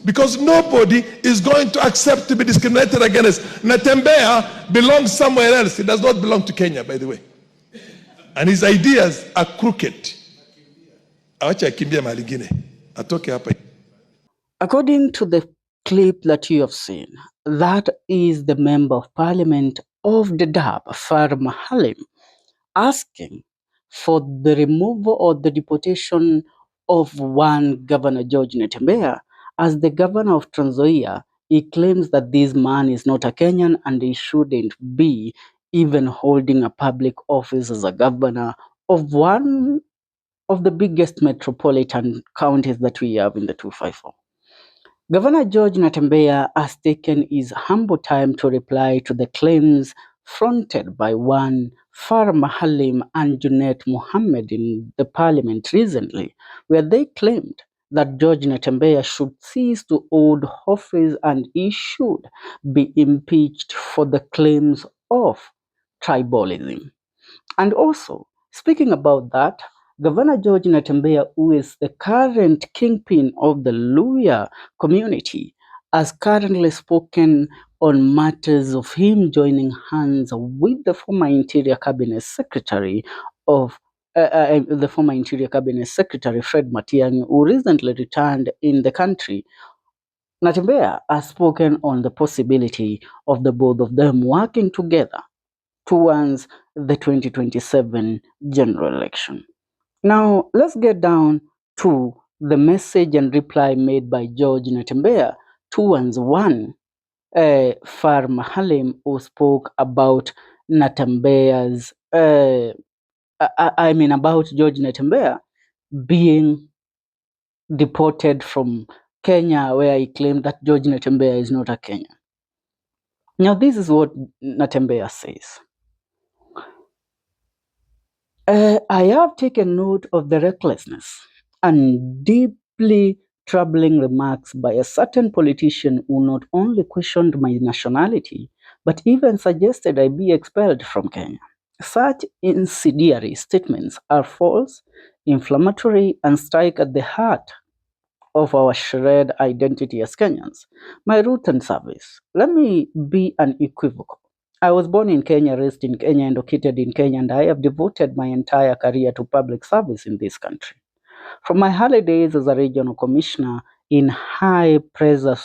because nobody is going to accept to be discriminated against. Natembeya belongs somewhere else. He does not belong to Kenya, by the way. And his ideas are crooked. Awacha akimbia mahali ingine. Atoke hapa. According to the clip that you have seen, that is the Member of Parliament of Dadaab, Farm Halim, asking for the removal or the deportation of one Governor George Natembeya. As the governor of Trans Nzoia, he claims that this man is not a Kenyan and he shouldn't be even holding a public office as a governor of one of the biggest metropolitan counties that we have in the 254. Governor George Natembeya has taken his humble time to reply to the claims fronted by one Farah Halim and Junet Mohammed in the parliament recently, where they claimed that George Natembeya should cease to hold office and he should be impeached for the claims of tribalism. And also, speaking about that, Governor George Natembeya, who is the current kingpin of the Luhya community, has currently spoken on matters of him joining hands with the former Interior Cabinet Secretary Fred Matiangis, who recently returned in the country. Natembeya has spoken on the possibility of the both of them working together towards the 2027 general election. Now, let's get down to the message and reply made by George Natembeya towards one Farm Halim, who spoke about Natembeya's, about George Natembeya being deported from Kenya, where he claimed that George Natembeya is not a Kenyan. Now, this is what Natembeya says. I have taken note of the recklessness and deeply troubling remarks by a certain politician who not only questioned my nationality, but even suggested I be expelled from Kenya. Such incendiary statements are false, inflammatory, and strike at the heart of our shared identity as Kenyans. My root and service. Let me be unequivocal. I was born in Kenya, raised in Kenya, and educated in Kenya, and I have devoted my entire career to public service in this country. From my early days as a regional commissioner in high pressure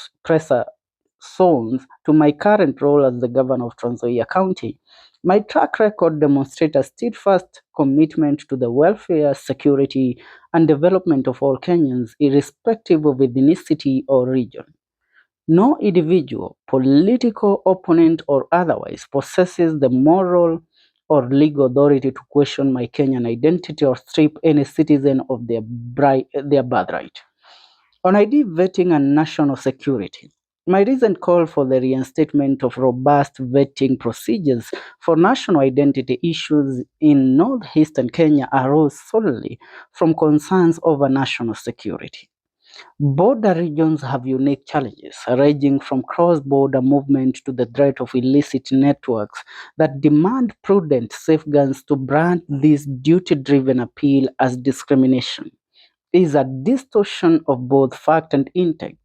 zones to my current role as the governor of Trans Nzoia County, my track record demonstrates a steadfast commitment to the welfare, security, and development of all Kenyans, irrespective of ethnicity or region. No individual, political opponent or otherwise, possesses the moral or legal authority to question my Kenyan identity or strip any citizen of their birthright. On ID vetting and national security, my recent call for the reinstatement of robust vetting procedures for national identity issues in northeastern Kenya arose solely from concerns over national security. Border regions have unique challenges, ranging from cross-border movement to the threat of illicit networks that demand prudent safeguards. To brand this duty-driven appeal as discrimination is a distortion of both fact and intent.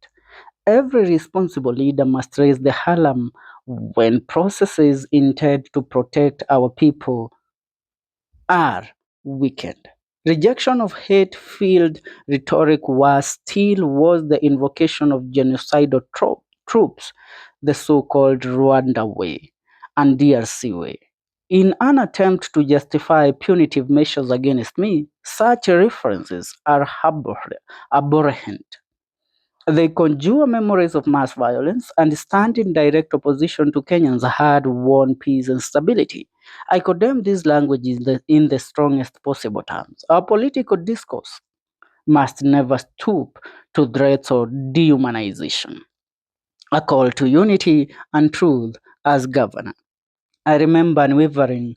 Every responsible leader must raise the alarm when processes intended to protect our people are weakened. Rejection of hate-filled rhetoric was still was the invocation of genocidal troops, the so-called Rwanda way and DRC way. In an attempt to justify punitive measures against me, such references are abhorrent. They conjure memories of mass violence and stand in direct opposition to Kenyans' hard-won peace and stability. I condemn this language in the strongest possible terms. Our political discourse must never stoop to threats or dehumanization. A call to unity and truth as governor. I remain unwavering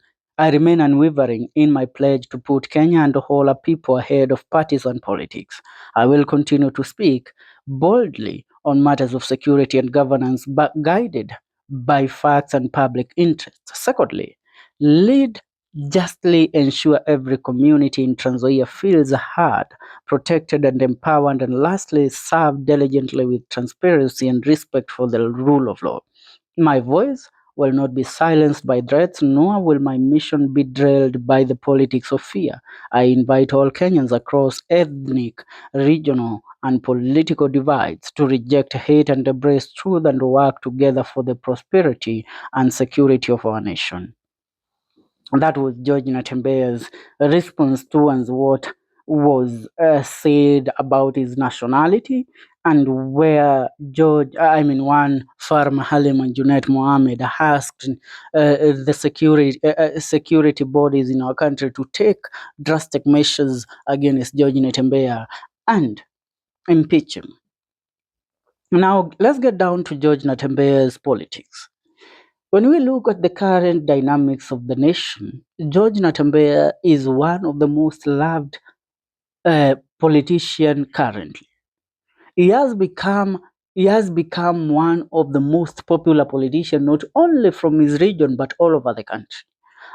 in my pledge to put Kenya and all our people ahead of partisan politics. I will continue to speak boldly on matters of security and governance, but guided by facts and public interest. Secondly, lead justly ensure every community in Trans Nzoia feels heard, protected and empowered, and lastly, serve diligently with transparency and respect for the rule of law. My voice will not be silenced by threats, nor will my mission be derailed by the politics of fear. I invite all Kenyans across ethnic, regional, and political divides to reject hate and embrace truth and work together for the prosperity and security of our nation. That was George Natembeya's response towards what was said about his nationality, and where one farmer Halim and Junet Mohammed asked the security bodies in our country to take drastic measures against George Natembeya and impeach him. Now, let's get down to George Natembeya's politics. When we look at the current dynamics of the nation, George Natembeya is one of the most loved politician currently. He has become one of the most popular politicians, not only from his region but all over the country.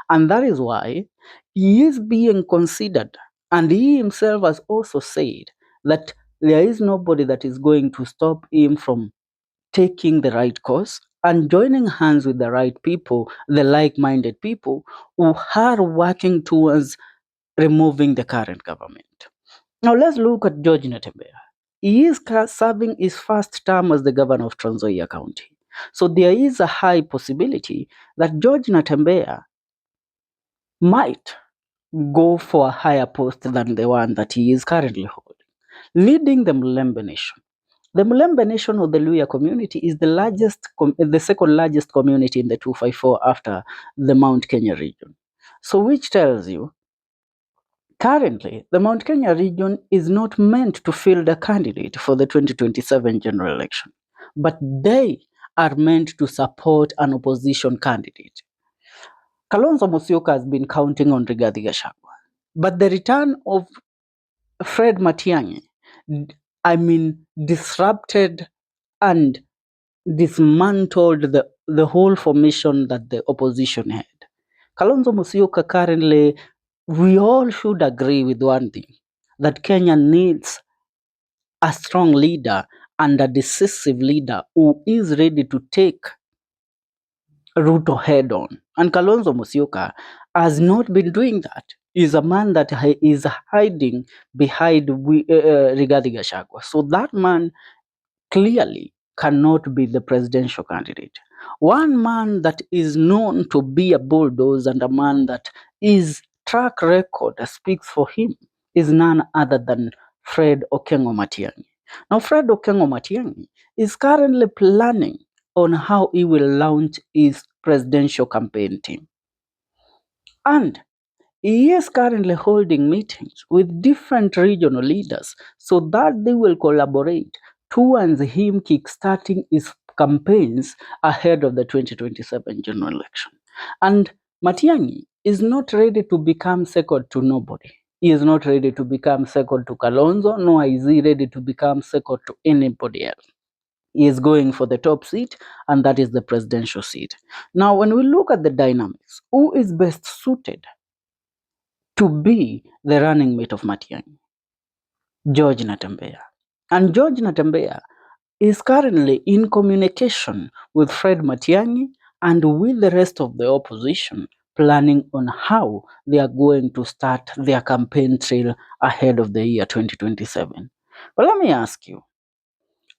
And that is why he is being considered, and he himself has also said that there is nobody that is going to stop him from taking the right course and joining hands with the right people, the like-minded people who are working towards removing the current government. Now let's look at George Natembeya. He is serving his first term as the governor of Trans Nzoia County. So there is a high possibility that George Natembeya might go for a higher post than the one that he is currently holding, leading the Mulembe Nation. The Mulembe Nation of the Luya community is the second largest community in the 254 after the Mount Kenya region. So which tells you, currently, the Mount Kenya region is not meant to field a candidate for the 2027 general election, but they are meant to support an opposition candidate. Kalonzo Musyoka has been counting on Rigathi Gachagua, but the return of Fred Matiangis, disrupted and dismantled the whole formation that the opposition had. Kalonzo Musyoka currently, we all should agree with one thing, that Kenya needs a strong leader and a decisive leader who is ready to take Ruto head on. And Kalonzo Musyoka has not been doing that. He's a man that is hiding behind Rigathi Gachagua. So that man clearly cannot be the presidential candidate. One man that is known to be a bulldozer and a man that his track record speaks for him is none other than Fred Okengo Matiang'i. Now, Fred Okengo Matiang'i is currently planning on how he will launch his presidential campaign team. And he is currently holding meetings with different regional leaders so that they will collaborate towards him kickstarting his campaigns ahead of the 2027 general election. And Matiang'i is not ready to become second to nobody. He is not ready to become second to Kalonzo, nor is he ready to become second to anybody else. He is going for the top seat, and that is the presidential seat. Now, when we look at the dynamics, who is best suited to be the running mate of Matiang'i? George Natembeya. And George Natembeya is currently in communication with Fred Matiang'i and with the rest of the opposition, planning on how they are going to start their campaign trail ahead of the year 2027. But let me ask you,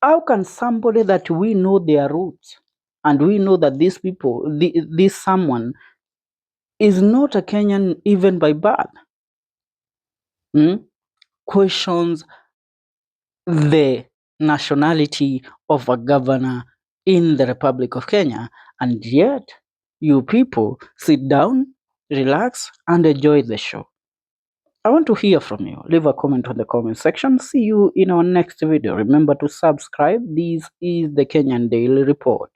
how can somebody that we know their roots and we know that these people, this someone is not a Kenyan even by birth, questions the nationality of a governor in the Republic of Kenya, and yet you people sit down, relax, and enjoy the show? I want to hear from you. Leave a comment on the comment section. See you in our next video. Remember to subscribe. This is the Kenyan Daily Report.